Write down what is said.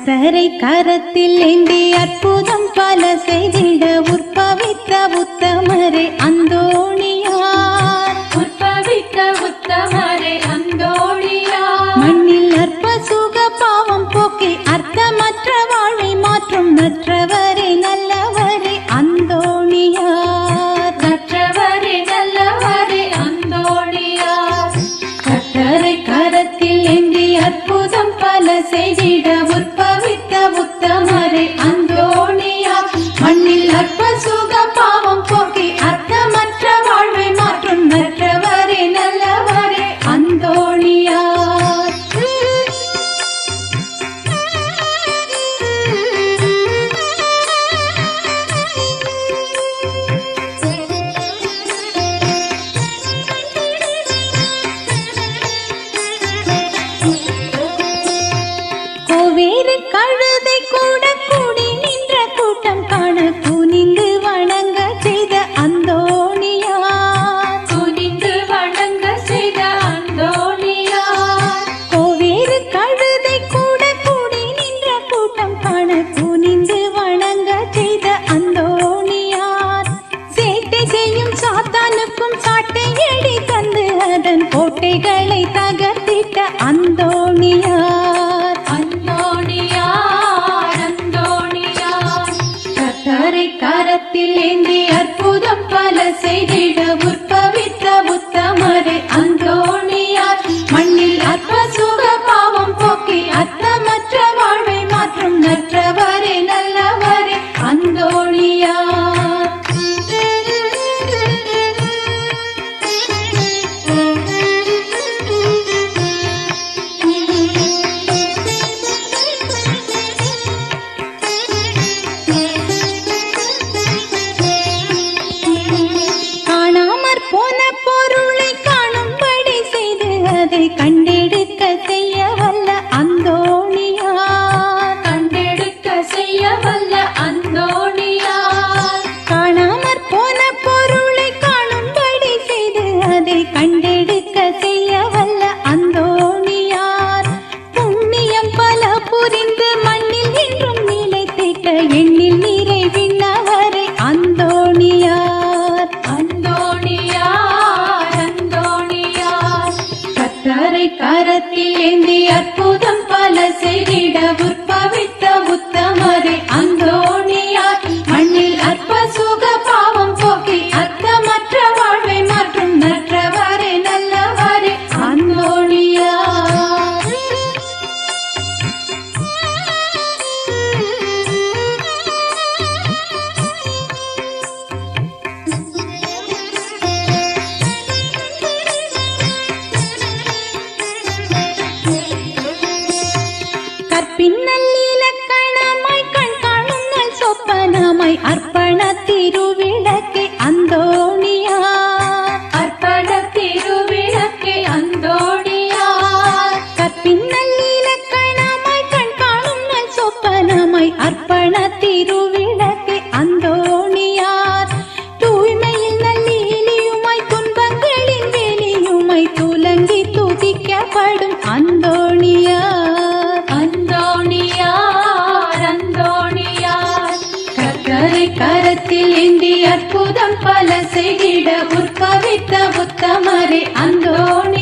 கர்த்தரை கரத்தில் ஏந்தி அற்புதம் பல செய்திட உற்பவித்த உத்தமரே அந்தோணியார். உற்பவித்த உத்தமரே அந்தோணியார். மண்ணில் அற்ப சுக பாவம் போக்கி அர்த்தமற்ற வாழ்வை மாற்றும் நற்றவரே நல்லவரே அந்தோணியார். நற்றவரே நல்லவரே அந்தோணியார். கர்த்தரை கரத்தில் ஏந்தி அற்புதம் பல செய்திட உற்பவித்த உத்தமரே அந்தோணியார். மண்ணில் அற்ப சுக பாவம் போக்கி அர்த்தமற்ற வாழ்வை மாற்றும் நற்றவரே நல்லவரே அந்தோணியார். கோவேறு கழுதை கூட கூடி நின்ற கூட்டம் காண குனிந்து வணங்க செய்த அந்தோணியார். துணிந்து வணங்க செய்த அந்தோணியார். கோவேறு கழுதை கூட கூடி நின்ற கூட்டம் காண குனிந்து வணங்க செய்த அந்தோணியார். சேட்டை செய்யும் சாத்தானுக்கும் சாட்டை எடி தந்து அதன் கோட்டைகளை தகர்த்திட்ட அந்தோணியார். அந்தோணியார் அந்தோணியார். கர்த்தரை கரத்தில் ஏந்தி அற்புதம் பல செய்திட உற்பவித்த உத்தமரே அந்தோணியார். மண்ணில் அற்ப சுக பாவம் போக்கி அர்த்தமற்ற வாழ்வை மாற்றும் நற்றவரே நல்லவரே அந்தோணியார். காணாமற் போன பொருளை காணும்படி செய்து அதை கண்டெடுக்க செய்ய வல்ல அந்தோணியார். கண்டெடுக்க செய்ய வல்ல அந்தோணியார். காணாமற் போன பொருளை காணும்படி செய்து அதை கண்டெடுக்க செய்ய வல்ல அந்தோணியார். புண்ணியம் பல புரிந்து மண்ணில் என்றும் நிலைத்திட்ட எண்ணில் நிறைவின்னவரே அந்தோணியார். அந்தோணியார் அந்தோணியார். கர்த்தரை கரத்தில் ஏந்தி அற்புதம் பல செய்திட உற்பவித்த உத்தமரே அந்தோணியார். மண்ணில் அற்ப சுக பாவம் போக்கி அர்த்தமற்ற வாழ்வை மாற்றும் நற்றவரே நல்லவரே அந்தோணியார். கற்பின்னல் இலக்கணமாய் கண் காணும் நல் சொப்பனமாய் அர்ப்பண திருவிளக்கே அந்தோணியார். அர்ப்பண திருவிளக்கே அந்தோணியார். கற்பின்னல் இலக்கணமாய் கண் காணும் நல் சொப்பனமாய் அர்ப்பண திருவிளக்கே அந்தோணியார். தூய்மையில் நல்லிலியுமாய் துன்பங்களின் வேலியுமாய் துலங்கி துதிக்கப்படும் அந்தோணியார். அந்தோணியார் அந்தோணியார். கர்த்தரை கரத்தில் ஏந்தி அற்புதம் பல செய்திட உற்பவித்த உத்தமரே அந்தோணியார்.